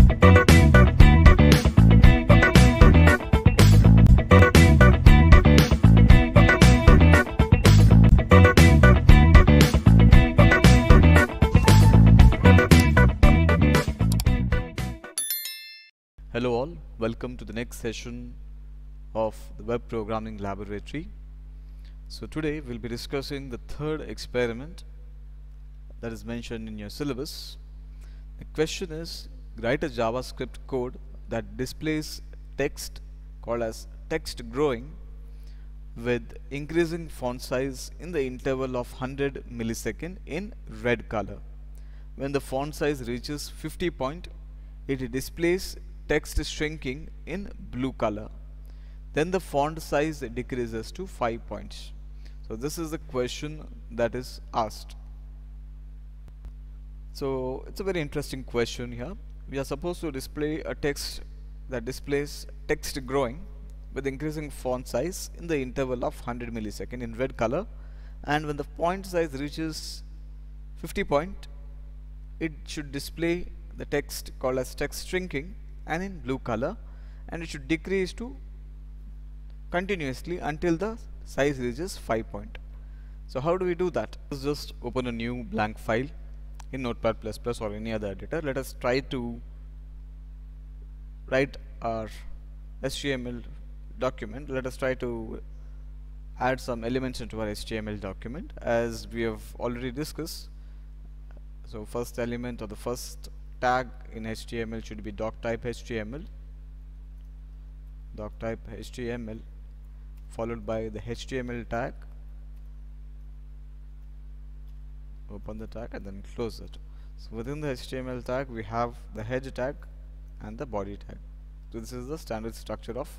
Hello all, welcome to the next session of the Web Programming Laboratory. So today we'll be discussing the third experiment that is mentioned in your syllabus. The question is, write a JavaScript code that displays text called as text growing with increasing font size in the interval of 100 millisecond in red color. When the font size reaches 50 point, it displays text shrinking in blue color. Then the font size decreases to 5 points. So this is the question that is asked. So it's a very interesting question here. We are supposed to display a text that displays text growing with increasing font size in the interval of 100 millisecond in red color, and when the font size reaches 50 point, it should display the text called as text shrinking and in blue color, and it should decrease to continuously until the size reaches 5 point. So how do we do that? Let's just open a new blank file in Notepad++ or any other editor. Let us try to write our HTML document. Let us try to add some elements into our HTML document as we have already discussed. So first element or the first tag in HTML should be doctype HTML, followed by the HTML tag. Open the tag and then close it. So within the HTML tag we have the head tag and the body tag. So this is the standard structure of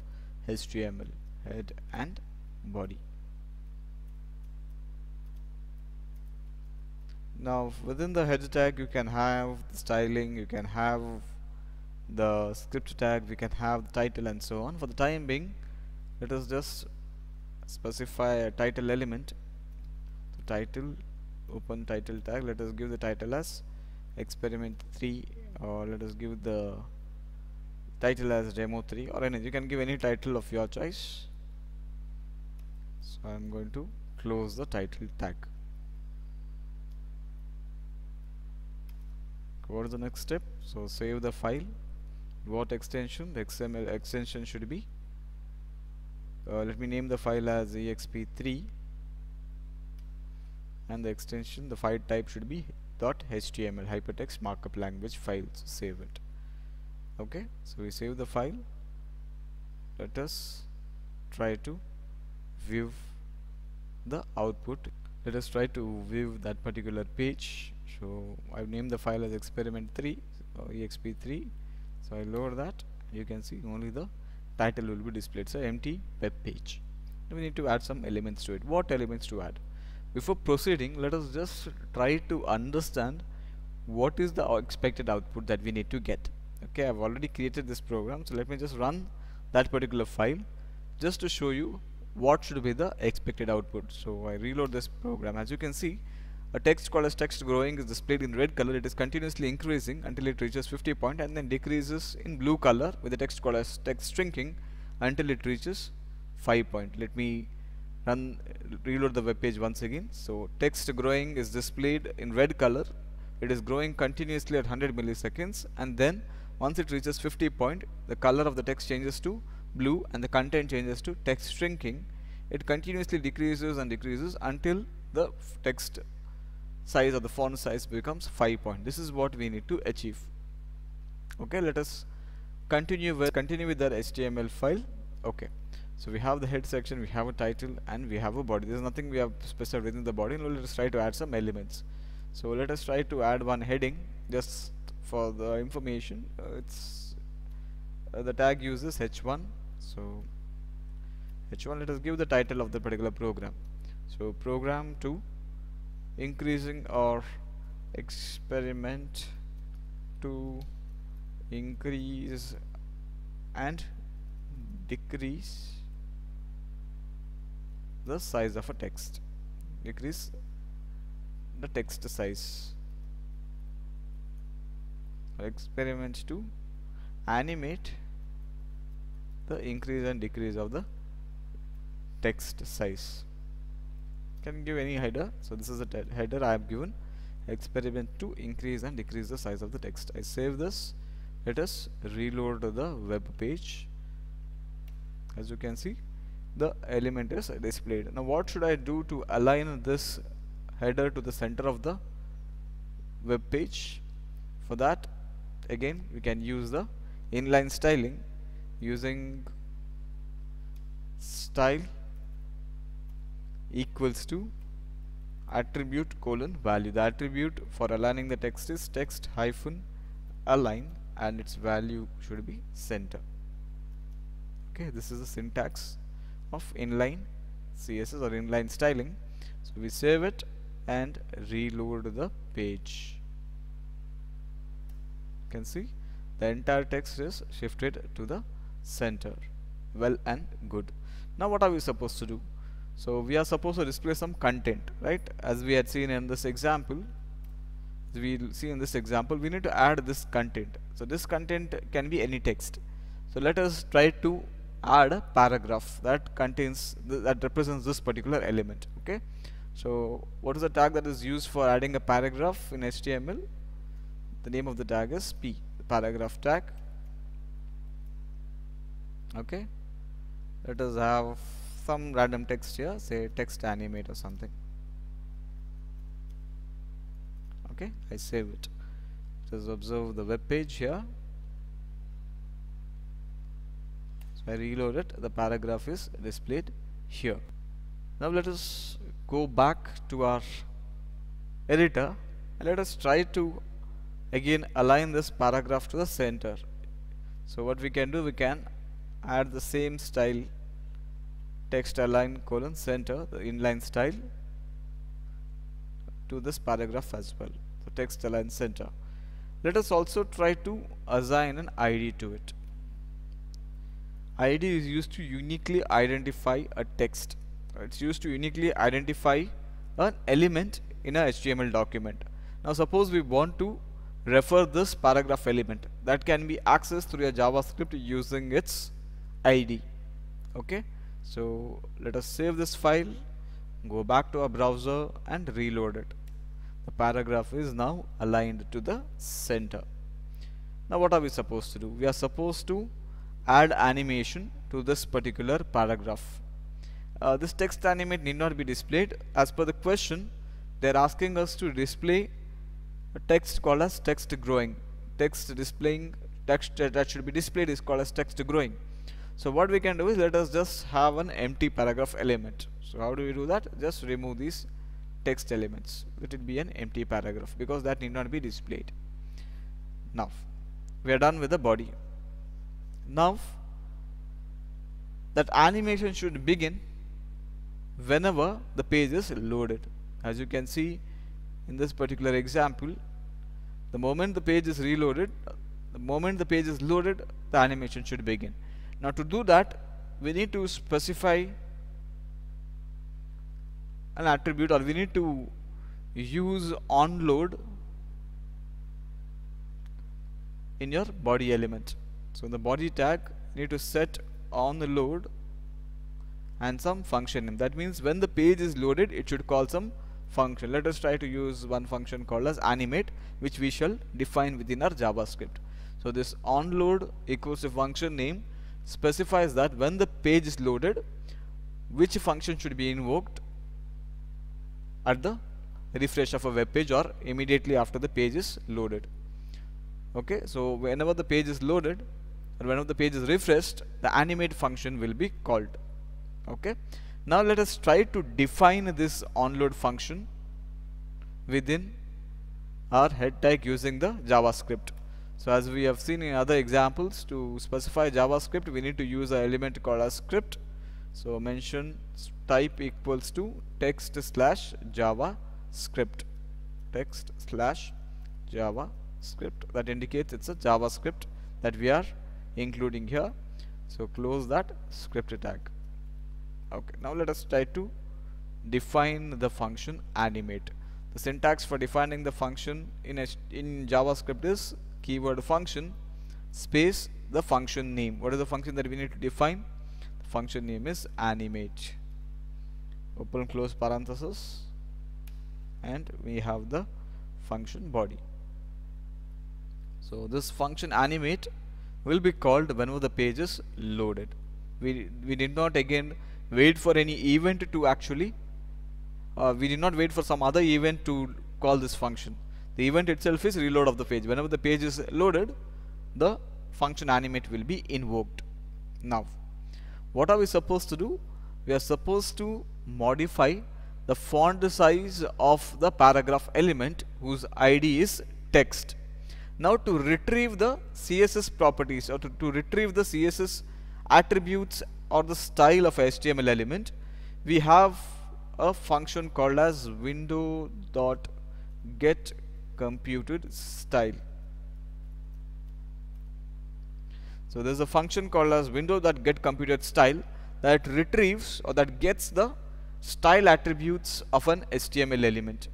HTML, head and body. Now within the head tag you can have the styling, you can have the script tag, we can have the title and so on. For the time being, let us just specify a title element. So title, open title tag, let us give the title as experiment 3, or let us give the title as demo 3, or anything. You can give any title of your choice. So I am going to close the title tag. What is the next step? So save the file. What extension? The XML extension should be, let me name the file as exp3, and the extension, the file type should be .html, hypertext markup language file. So save it. Okay, so we save the file. Let us try to view the output. Let us try to view that particular page. So I've named the file as experiment 3, exp3. So I lower that. You can see only the title will be displayed. So empty web page. Now we need to add some elements to it. What elements to add? Before proceeding, let us just try to understand what is the expected output that we need to get. Okay, I've already created this program, so let me just run that particular file just to show you what should be the expected output. So I reload this program. As you can see, a text called as text growing is displayed in red color. It is continuously increasing until it reaches 50 point, and then decreases in blue color with the text called as text shrinking until it reaches 5 point. Let me reload the web page once again. So text growing is displayed in red color. It is growing continuously at 100 milliseconds, and then once it reaches 50 point, the color of the text changes to blue and the content changes to text shrinking. It continuously decreases and decreases until the text size or the font size becomes 5 point. This is what we need to achieve. Okay, let us continue with that HTML file. Okay, so we have the head section, we have a title, and we have a body. There is nothing we have specified within the body. Now let us try to add some elements. So let us try to add one heading just for the information. It's the tag uses h1. So h1, let us give the title of the particular program. So program 2, increasing or experiment to increase and decrease the size of a text, decrease the text size. Experiment to animate the increase and decrease of the text size. Can give any header. So this is the header I have given, experiment to increase and decrease the size of the text. I save this. Let us reload the web page. As you can see, the element is displayed. Now what should I do to align this header to the center of the web page? For that, again we can use the inline styling using style equals to attribute colon value. The attribute for aligning the text is text hyphen align, and its value should be center. Okay, this is the syntax of inline CSS or inline styling. So we save it and reload the page. You can see the entire text is shifted to the center. Well and good. Now what are we supposed to do? So we are supposed to display some content, right? As we had seen in this example, we need to add this content. So this content can be any text. So let us try to add a paragraph that contains that represents this particular element. Okay, so what is the tag that is used for adding a paragraph in HTML? The name of the tag is P, the paragraph tag. Okay, let us have some random text here, say text animate or something. Okay, I save it. Just observe the web page here. So I reload it, the paragraph is displayed here. Now let us go back to our editor and let us try to again align this paragraph to the center. So what we can do, we can add the same style, text align colon center, the inline style, to this paragraph as well. So text align center. Let us also try to assign an ID to it. ID is used to uniquely identify a text. It's used to uniquely identify an element in a HTML document. Now suppose we want to refer this paragraph element, that can be accessed through a JavaScript using its ID. Okay, so let us save this file, go back to our browser and reload it. The paragraph is now aligned to the center. Now what are we supposed to do? We are supposed to add animation to this particular paragraph. This text animate need not be displayed. As per the question, they are asking us to display a text called as text growing. Text displaying text that should be displayed is called as text growing. So what we can do is, let us just have an empty paragraph element. So how do we do that? Just remove these text elements. Let it be an empty paragraph because that need not be displayed. Now we are done with the body. Now that animation should begin whenever the page is loaded. As you can see in this particular example, the moment the page is reloaded, the animation should begin. Now to do that, we need to specify an attribute, or we need to use onload in your body element. So in the body tag, you need to set onload and some function name. That means when the page is loaded, it should call some function. Let us try to use one function called as animate, which we shall define within our JavaScript. So this onload equals a function name specifies that when the page is loaded, which function should be invoked at the refresh of a web page or immediately after the page is loaded. Okay, so whenever the page is loaded or whenever the page is refreshed, the animate function will be called. Okay, now let us try to define this onload function within our head tag using the JavaScript. So as we have seen in other examples, to specify JavaScript, we need to use an element called as script. So mention type equals to text slash JavaScript. Text slash JavaScript. That indicates it's a JavaScript that we are including here. So close that script tag. Okay, now let us try to define the function animate. The syntax for defining the function in JavaScript is keyword function space the function name. What is the function that we need to define? The function name is animate. Open close parenthesis, and we have the function body. So this function animate will be called whenever the page is loaded. We did not again wait for any event to actually we did not wait for some other event to call this function. The event itself is reload of the page. Whenever the page is loaded, the function animate will be invoked. Now what are we supposed to do? We are supposed to modify the font size of the paragraph element whose ID is text. Now to retrieve the CSS properties, or to retrieve the CSS attributes or the style of a HTML element, we have a function called as window.getComputedStyle. So there is a function called as window.getComputedStyle that retrieves or that gets the style attributes of an HTML element.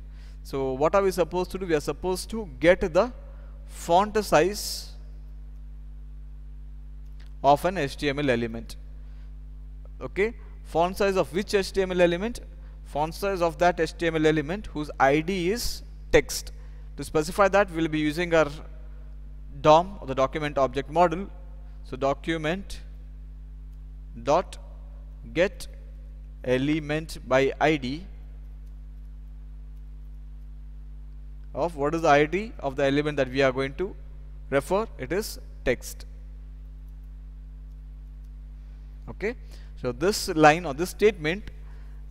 So what are we supposed to do? We are supposed to get the font size of an HTML element. Okay, font size of which HTML element? Font size of that HTML element whose ID is text. To specify that, we will be using our DOM, or the document object model. So document dot get element by ID of what is the ID of the element that we are going to refer? It is text. Okay, so this line or this statement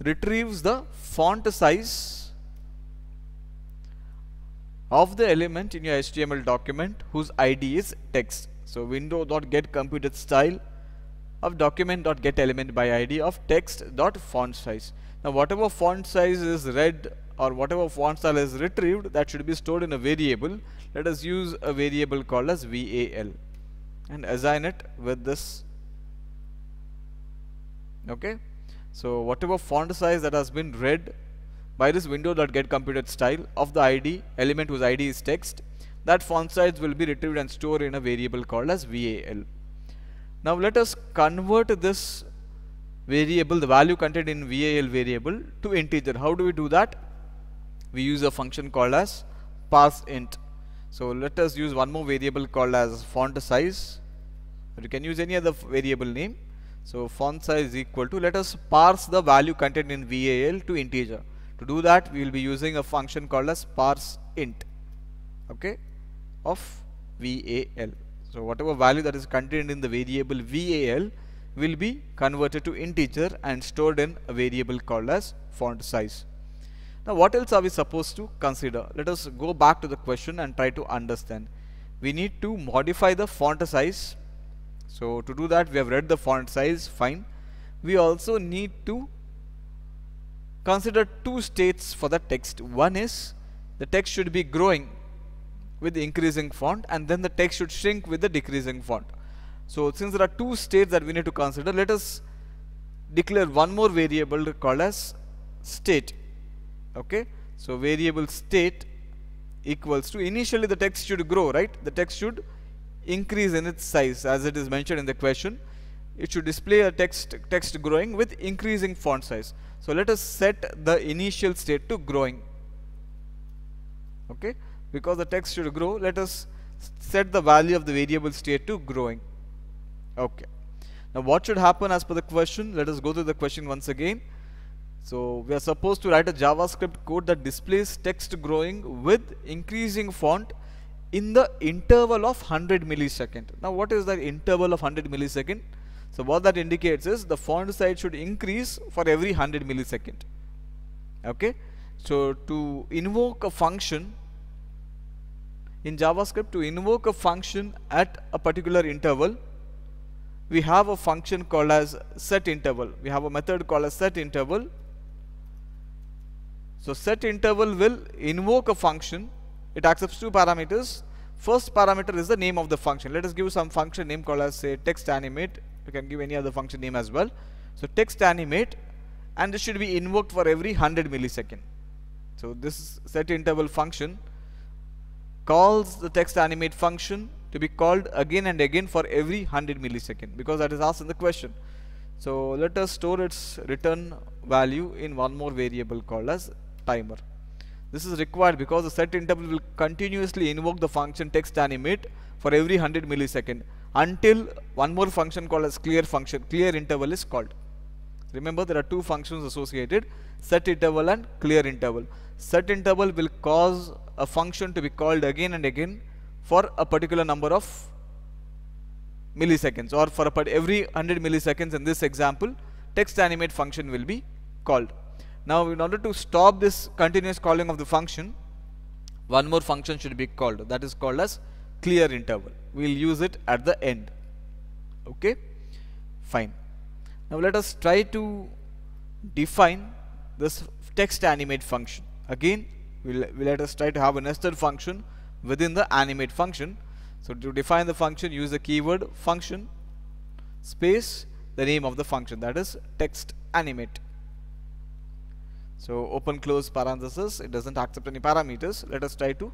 retrieves the font size of the element in your HTML document whose ID is text. So window.getComputedStyle of document.getElement by ID of text.fontSize. Now whatever font size is read or whatever font style is retrieved, that should be stored in a variable. Let us use a variable called as VAL and assign it with this. Okay, so whatever font size that has been read by this window.getComputedStyle of the ID element whose ID is text, that font size will be retrieved and stored in a variable called as VAL. Now let us convert this variable, the value contained in VAL variable, to integer. How do we do that? We use a function called as parseInt. So let us use one more variable called as font size. You can use any other variable name. So font size equal to, let us parse the value contained in VAL to integer. To do that, we will be using a function called as parseInt, okay, of VAL. So whatever value that is contained in the variable VAL will be converted to integer and stored in a variable called as font size. Now what else are we supposed to consider? Let us go back to the question and try to understand. We need to modify the font size. So to do that, we have read the font size, fine. We also need to consider two states for the text. One is the text should be growing with the increasing font, and then the text should shrink with the decreasing font. So since there are two states that we need to consider, let us declare one more variable called as state. Okay, so variable state equals to, initially the text should grow, right? The text should increase in its size as it is mentioned in the question. It should display a text growing with increasing font size. So let us set the initial state to growing. Okay, because the text should grow, let us set the value of the variable state to growing. Okay, now what should happen as per the question? Let us go through the question once again. So we are supposed to write a JavaScript code that displays text growing with increasing font in the interval of 100 millisecond. Now what is that interval of 100 millisecond? So what that indicates is the font size should increase for every 100 millisecond. Okay, so to invoke a function in JavaScript, to invoke a function at a particular interval, we have a function called as setInterval. We have a method called as setInterval. So setInterval will invoke a function. It accepts two parameters. First parameter is the name of the function. Let us give some function name called as, say, textAnimate. You can give any other function name as well. So textAnimate, and this should be invoked for every 100 millisecond. So this setInterval function calls the textAnimate function to be called again and again for every 100 millisecond, because that is asked in the question. So let us store its return value in one more variable called as timer. This is required because the set interval will continuously invoke the function text animate for every 100 millisecond until one more function called as clear interval is called. Remember, there are two functions associated, set interval and clear interval. Set interval will cause a function to be called again and again for a particular number of milliseconds, or for every 100 milliseconds. In this example, text animate function will be called. Now, in order to stop this continuous calling of the function, one more function should be called, that is called as clear interval. We will use it at the end. Okay, fine. Now let us try to define this text animate function. Again, let us try to have a nested function within the animate function. So to define the function, use the keyword function space the name of the function, that is text animate. So open close parenthesis, it doesn't accept any parameters. Let us try to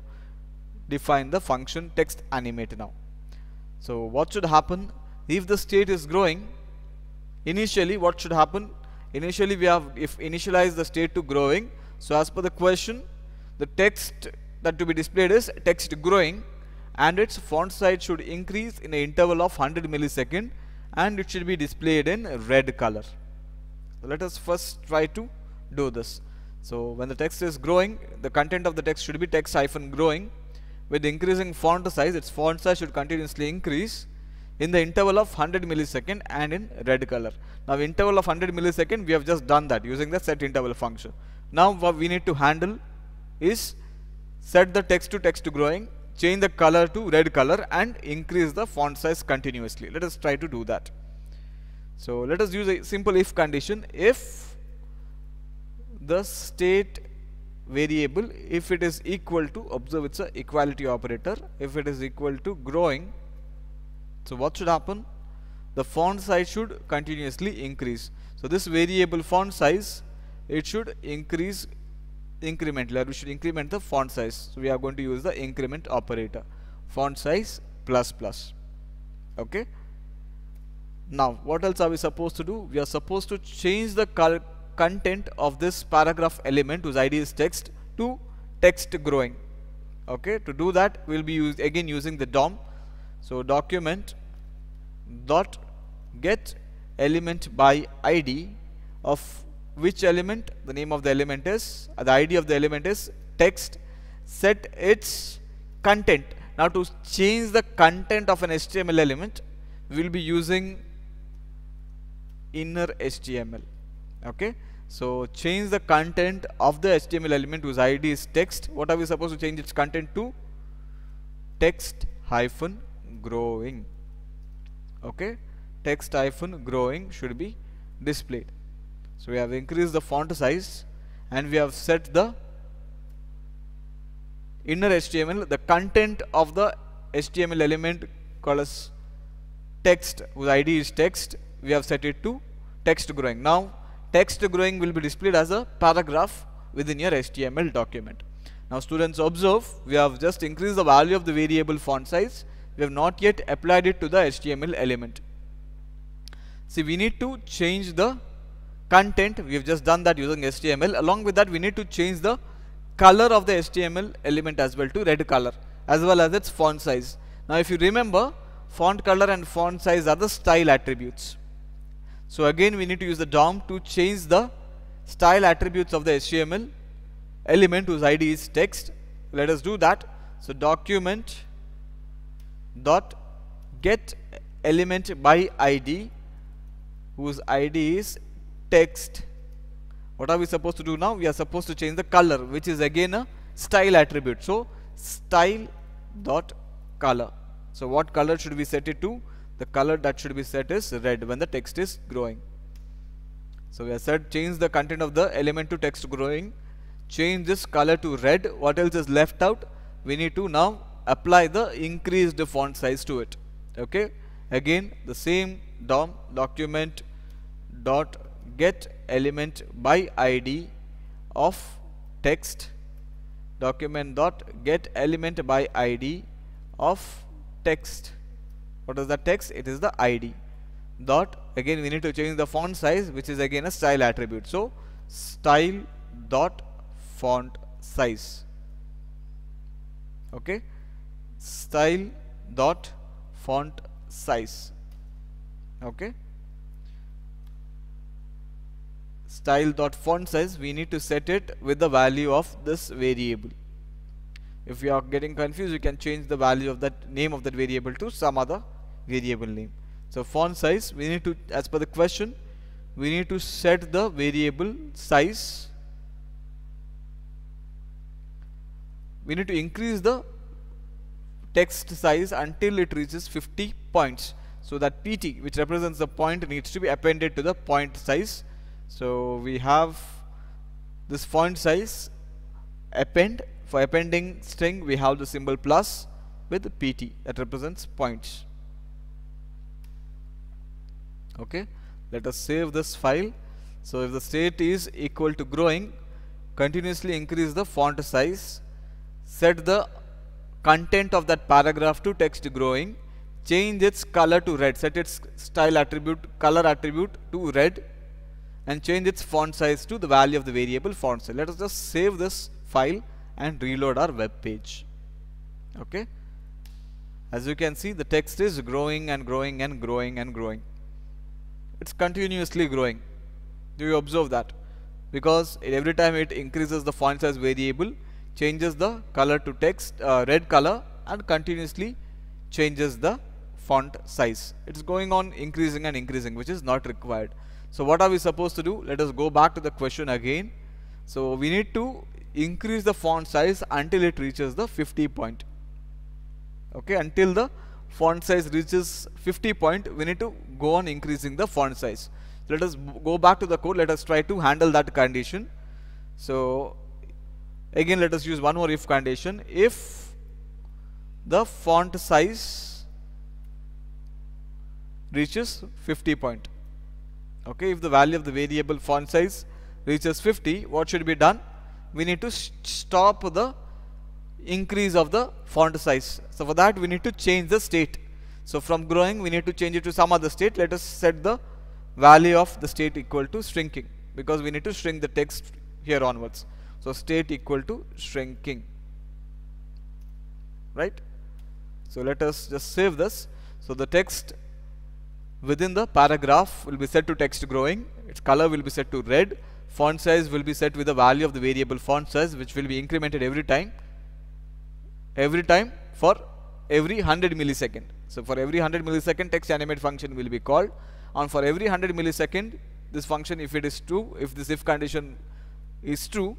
define the function text animate now. So what should happen if the state is growing? Initially, what should happen? Initially, we have initialize the state to growing. So as per the question, the text that to be displayed is text growing, and its font size should increase in an interval of 100 millisecond, and it should be displayed in red color. So let us first try to do this. So when the text is growing, the content of the text should be text hyphen growing. With increasing font size, its font size should continuously increase in the interval of 100 millisecond and in red color. Now interval of 100 millisecond, we have just done that using the set interval function. Now what we need to handle is set the text to text growing, change the color to red color, and increase the font size continuously. Let us try to do that. So let us use a simple if condition. If the state variable, if it is equal to, observe it's a equality operator, if it is equal to growing, so what should happen? The font size should continuously increase. So this variable font size, it should increase incrementally, or we should increment the font size. So we are going to use the increment operator, font size plus plus. Okay. Now what else are we supposed to do? We are supposed to change the content of this paragraph element whose ID is text to text growing. Okay. To do that, we will be using the DOM. So document dot get element by ID of which element? The name of the element is, the ID of the element is text, set its content. Now to change the content of an HTML element, we will be using inner HTML. Okay. So change the content of the HTML element whose ID is text. What are we supposed to change its content to? Text hyphen growing. Okay. Text hyphen growing should be displayed. So we have increased the font size and we have set the inner HTML, the content of the HTML element called as text whose ID is text, we have set it to text growing. Now text growing will be displayed as a paragraph within your HTML document. Now students, observe, we have just increased the value of the variable font size. We have not yet applied it to the HTML element. See, we need to change the content. We have just done that using HTML. Along with that, we need to change the color of the HTML element as well to red color, as well as its font size. Now if you remember, font color and font size are the style attributes. So again, we need to use the DOM to change the style attributes of the HTML element whose ID is text. Let us do that. So document dot get element by ID whose ID is text. What are we supposed to do now? We are supposed to change the color, which is again a style attribute. So style dot color. So what color should we set it to? The color that should be set is red when the text is growing. So we have said change the content of the element to text growing, change this color to red. What else is left out? We need to now apply the increased font size to it. Okay. Again the same DOM, document dot get element by ID of text, document dot get element by ID of text. What is the text? It is the ID. Dot, again we need to change the font size, which is again a style attribute. So style dot font size. Okay, style dot font size. Okay, style dot font size, we need to set it with the value of this variable. If you are getting confused, you can change the value of that name of that variable to some other variable name. So font size, we need to, as per the question, we need to set the variable size. We need to increase the text size until it reaches 50 points. So that PT, which represents the point, needs to be appended to the point size. So we have this font size append. For appending string, we have the symbol plus with PT that represents points. Okay, let us save this file. So if the state is equal to growing, continuously increase the font size, set the content of that paragraph to text growing, change its color to red, set its style attribute, color attribute to red, and change its font size to the value of the variable font size. Let us just save this file and reload our web page. Okay, as you can see, the text is growing and growing and growing and growing. It's continuously growing. Do you observe that? Because every time it increases the font size variable, changes the color to text red color, and continuously changes the font size. It's going on increasing and increasing, which is not required. So what are we supposed to do? Let us go back to the question again. So we need to increase the font size until it reaches the 50 point. Okay, until the font size reaches 50 point, we need to go on increasing the font size. Let us go back to the code. Let us try to handle that condition. So again, let us use one more if condition. If the font size reaches 50 point. Okay, if the value of the variable font size reaches 50, what should be done? We need to stop the increase of the font size. So for that, we need to change the state. So from growing, we need to change it to some other state. Let us set the value of the state equal to shrinking, because we need to shrink the text here onwards. So state equal to shrinking, right? So let us just save this. So the text within the paragraph will be set to text growing. Its color will be set to red. Font size will be set with the value of the variable font size, which will be incremented every time for every 100 millisecond. So for every 100 millisecond, text animate function will be called, and for every 100 millisecond, this function, if it is true, if this if condition is true,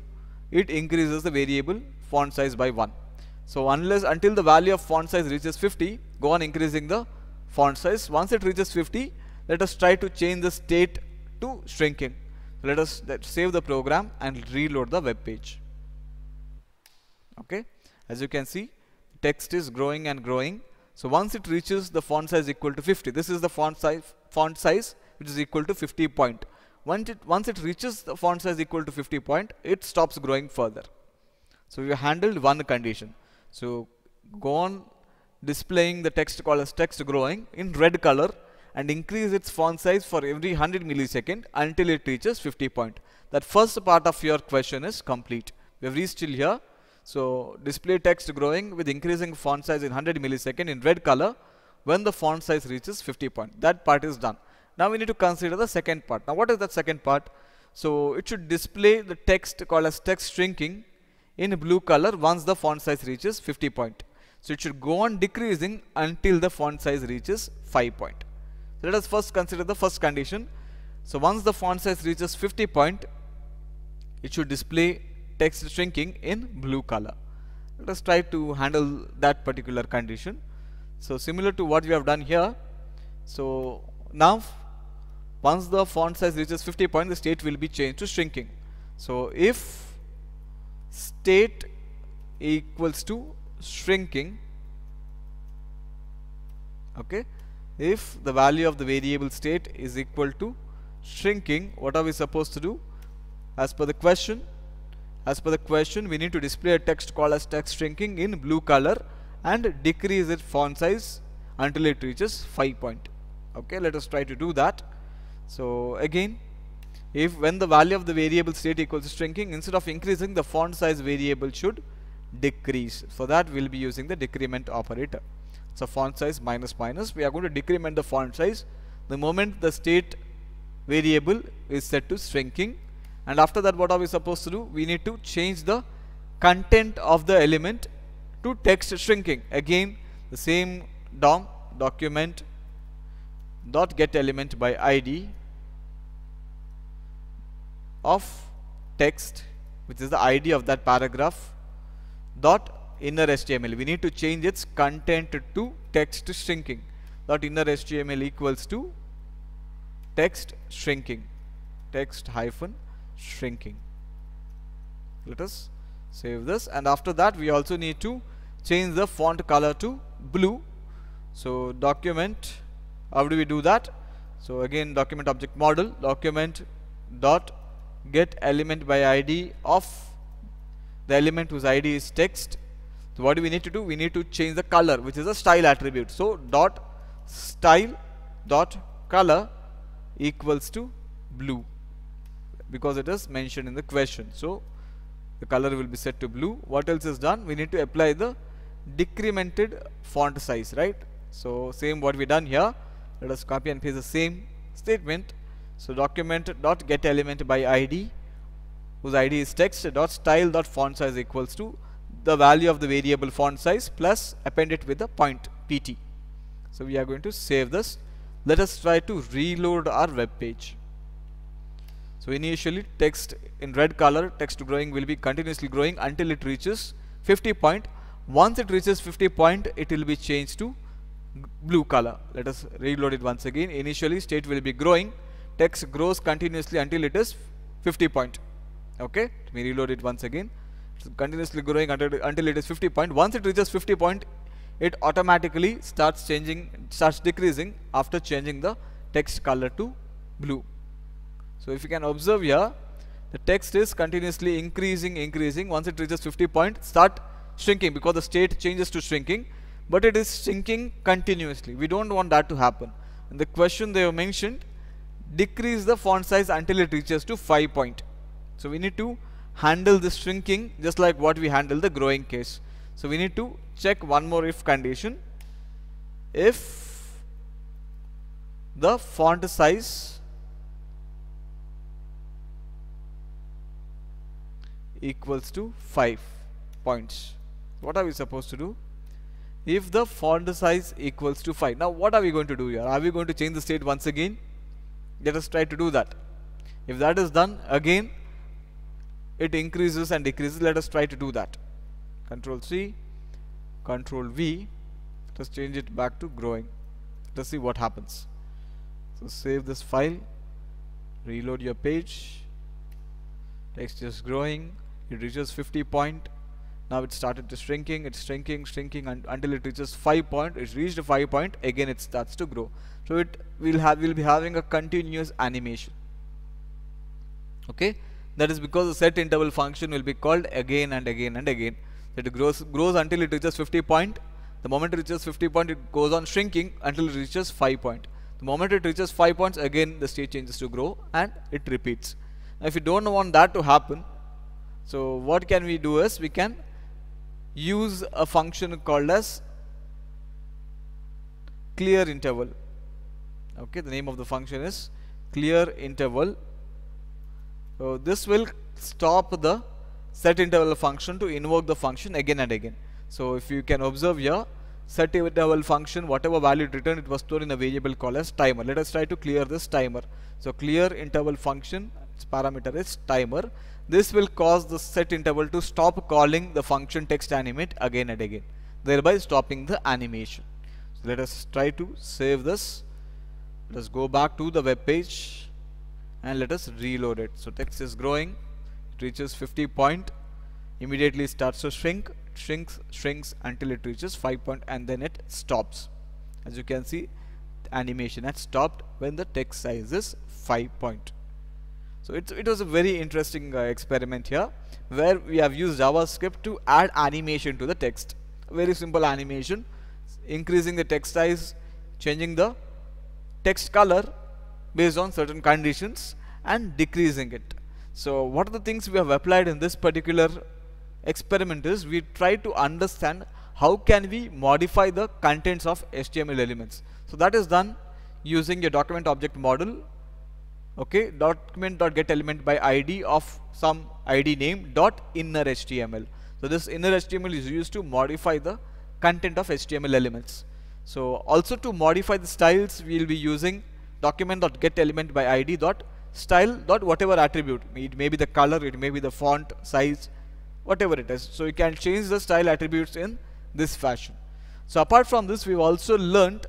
it increases the variable font size by 1. So until the value of font size reaches 50, go on increasing the font size. Once it reaches 50, let us try to change the state to shrinking. Let's save the program and reload the web page. Okay, as you can see, text is growing and growing. So once it reaches the font size equal to 50, this is the font size which is equal to 50 point. Once it reaches the font size equal to 50 point, it stops growing further. So we handled one condition. So go on displaying the text called as text growing in red color, and increase its font size for every 100 millisecond until it reaches 50 point. That first part of your question is complete. We have reached till here. So display text growing with increasing font size in 100 millisecond in red color when the font size reaches 50 point. That part is done. Now we need to consider the second part. Now what is that second part? So it should display the text called as text shrinking in blue color once the font size reaches 50 point. So it should go on decreasing until the font size reaches 5 point. So let us first consider the first condition. So once the font size reaches 50 point, it should display text shrinking in blue color. Let us try to handle that particular condition. So similar to what we have done here. So now once the font size reaches 50 point, the state will be changed to shrinking. So if state equals to shrinking, okay, if the value of the variable state is equal to shrinking, what are we supposed to do? As per the question, we need to display a text called as text shrinking in blue color and decrease its font size until it reaches 5 point. Okay, let us try to do that. So again, if when the value of the variable state equals to shrinking, instead of increasing, the font size variable should decrease. For that we will be using the decrement operator. So font size minus minus, we are going to decrement the font size the moment the state variable is set to shrinking. And after that, what are we supposed to do? We need to change the content of the element to text shrinking. Again, the same DOM, document dot get element by ID of text, which is the ID of that paragraph, dot inner HTML. We need to change its content to text shrinking. Dot inner HTML equals to text shrinking, text hyphen shrinking. Let us save this, and after that we also need to change the font color to blue. So document, how do we do that? So again, document object model, document dot get element by ID of the element whose ID is text. So what do we need to do? We need to change the color, which is a style attribute. So dot style dot color equals to blue, because it is mentioned in the question. So the color will be set to blue. What else is done? We need to apply the decremented font size, right? So same what we done here. Let us copy and paste the same statement. So document dot get element by ID whose ID is text dot style dot font size equals to the value of the variable font size plus append it with the point pt. So we are going to save this. Let us try to reload our web page. So initially text in red color, text growing will be continuously growing until it reaches 50 point. Once it reaches 50 point, it will be changed to blue color. Let us reload it once again. Initially state will be growing, text grows continuously until it is 50 point. Okay, let me reload it once again. It's continuously growing until it is 50 point. Once it reaches 50 point, it automatically starts decreasing after changing the text color to blue. So if you can observe here, the text is continuously increasing. Once it reaches 50 point, start shrinking because the state changes to shrinking, but it is shrinking continuously. We don't want that to happen. In the question they have mentioned, decrease the font size until it reaches to 5 point. So we need to handle this shrinking just like what we handle the growing case. So we need to check one more if condition. If the font size equals to 5 points, what are we supposed to do? If the font size equals to 5, now what are we going to do here? Are we going to change the state once again? Let us try to do that. If that is done, again it increases and decreases. Let us try to do that. Control C, Control V. Let us change it back to growing. Let us see what happens. So save this file, reload your page. Text is growing. It reaches 50 point. Now it started to shrinking. It's shrinking until it reaches 5 point. It's reached 5 point. Again it starts to grow. So it will be having a continuous animation. Okay. That is because the set interval function will be called again and again and again. It grows until it reaches 50 point. The moment it reaches 50 point, it goes on shrinking until it reaches 5 point. The moment it reaches 5 points, again the state changes to grow and it repeats. Now if you don't want that to happen, so what can we do is we can use a function called as clear interval. Okay, the name of the function is clear interval. So this will stop the set interval function to invoke the function again and again. So if you can observe here, set interval function, whatever value it returned, it was stored in a variable called as timer. Let us try to clear this timer. So clear interval function, its parameter is timer. This will cause the set interval to stop calling the function text animate again and again, thereby stopping the animation. So let us try to save this. Let us go back to the web page and let us reload it. So text is growing, it reaches 50 point, immediately starts to shrink, shrinks until it reaches 5 point, and then it stops. As you can see, the animation has stopped when the text size is 5 point. So it was a very interesting experiment here, where we have used JavaScript to add animation to the text. very simple animation, increasing the text size, changing the text color based on certain conditions, and decreasing it. So what are the things we have applied in this particular experiment is we try to understand how can we modify the contents of HTML elements. So that is done using a document object model. Okay, document.getElement by ID of some ID name dot inner HTML. So this inner HTML is used to modify the content of HTML elements. So also to modify the styles, we will be using document.getElement by ID dot style dot whatever attribute. It may be the color, it may be the font size, whatever it is. So you can change the style attributes in this fashion. So apart from this, we've also learned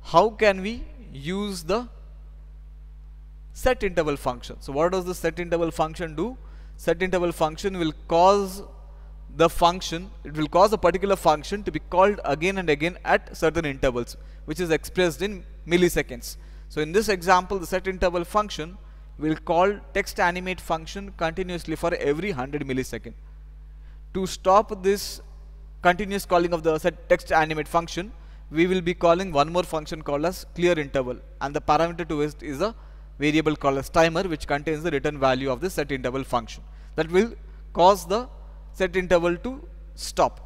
how can we use the set interval function. So what does the set interval function do? Set interval function will cause the function, it will cause a particular function to be called again and again at certain intervals, which is expressed in milliseconds. So in this example, the set interval function will call text animate function continuously for every 100 milliseconds. To stop this continuous calling of the set text animate function, we will be calling one more function called as clear interval, and the parameter to it is a variable called as timer, which contains the return value of the set interval function. That will cause the set interval to stop.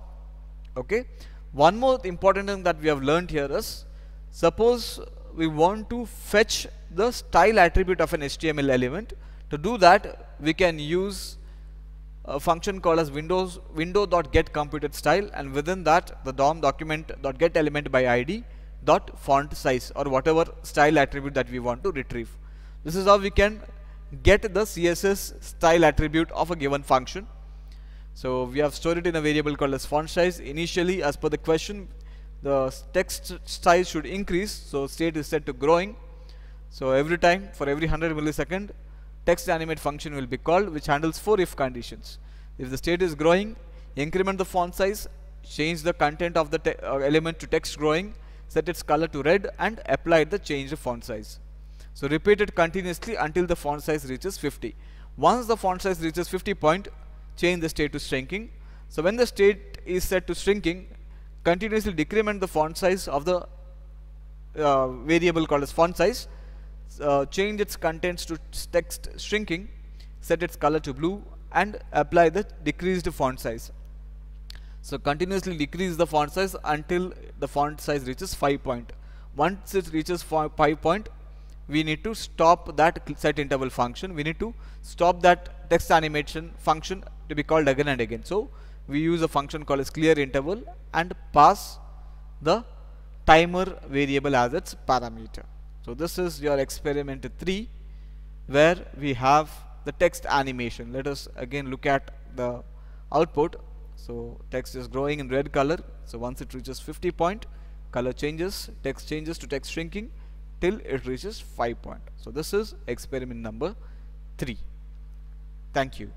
Okay. One more important thing that we have learned here is, suppose we want to fetch the style attribute of an HTML element. To do that, we can use a function called as window.getComputed_style, and within that the DOM document.getElement by ID dot font size, or whatever style attribute that we want to retrieve. This is how we can get the CSS style attribute of a given function. So we have stored it in a variable called as font size. Initially, as per the question, the text size should increase, so state is set to growing. So every time, for every 100 millisecond, text animate function will be called, which handles 4 if conditions. If the state is growing, increment the font size, change the content of the element to text growing, set its color to red, and apply the changed font size. So repeat it continuously until the font size reaches 50. Once the font size reaches 50 point, change the state to shrinking. So when the state is set to shrinking, continuously decrement the font size of the variable called as font size, change its contents to text shrinking, set its color to blue, and apply the decreased font size. So continuously decrease the font size until the font size reaches 5 point. Once it reaches 5 point, we need to stop that set interval function. We need to stop that text animation function to be called again and again. So we use a function called as clear interval and pass the timer variable as its parameter. So this is your experiment 3, where we have the text animation. Let us again look at the output. So text is growing in red color. So once it reaches 50 point, color changes, text changes to text shrinking till it reaches 5 point. So this is experiment number 3. Thank you.